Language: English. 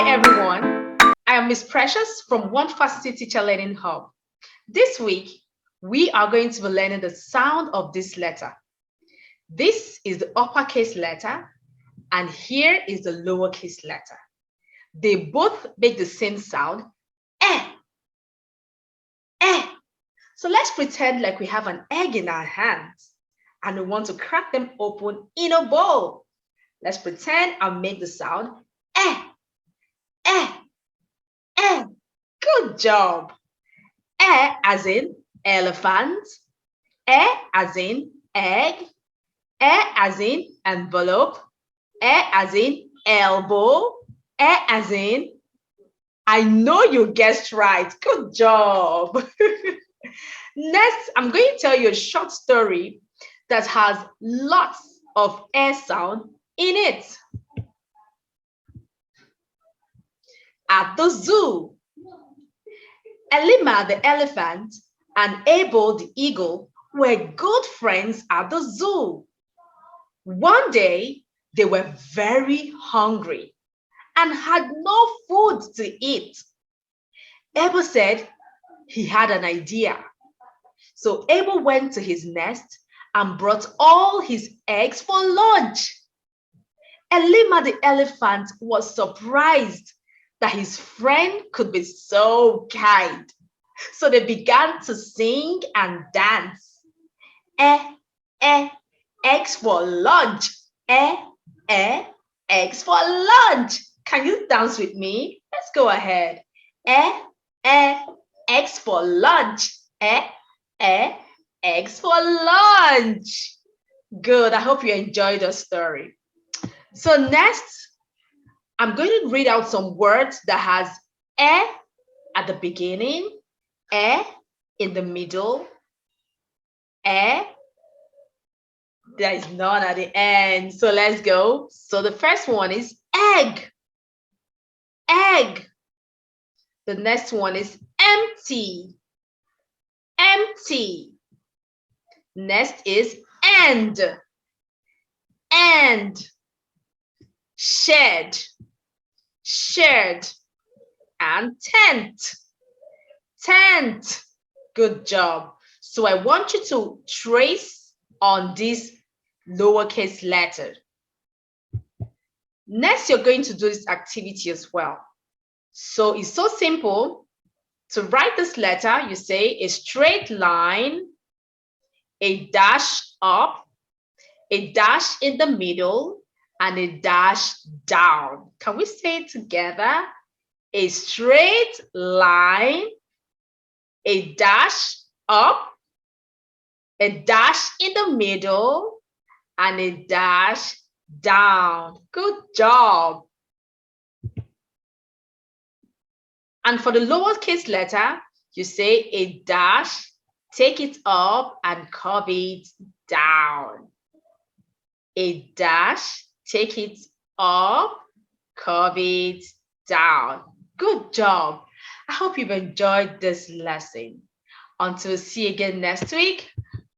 Hi everyone, I am Miss Precious from One Facility Teacher Learning Hub. This week, we are going to be learning the sound of this letter. This is the uppercase letter, and here is the lowercase letter. They both make the same sound, eh, eh. So let's pretend like we have an egg in our hands, and we want to crack them open in a bowl. Let's pretend and make the sound, eh, eh, eh. Good job. E as in elephant, E as in egg, E as in envelope, E as in elbow, E as in, I know you guessed right. Good job. Next, I'm going to tell you a short story that has lots of E sound in it. At the zoo, Elima the elephant and Abel the eagle were good friends at the zoo. One day, they were very hungry and had no food to eat. Abel said he had an idea. So Abel went to his nest and brought all his eggs for lunch. Elima the elephant was surprised that his friend could be so kind. So they began to sing and dance. Eggs for lunch. Eggs for lunch. Can you dance with me? Let's go ahead. Eggs for lunch. Eggs for lunch. Good. I hope you enjoyed the story. So next, I'm going to read out some words that has at the beginning, in the middle, there is none at the end. So let's go. So the first one is egg. Egg. The next one is empty. Empty. Next is end. End. Shed. Shared. And tent. Tent. Good job. So I want you to trace on this lowercase letter. Next, you're going to do this activity as well. So it's so simple. To write this letter, you say a straight line, a dash up, a dash in the middle, and a dash down. Can we say it together? A straight line, a dash up, a dash in the middle, and a dash down. Good job. And for the lowercase letter, you say a dash, take it up and curve it down. A dash, take it up, curve it down. Good job. I hope you've enjoyed this lesson. Until we see you again next week,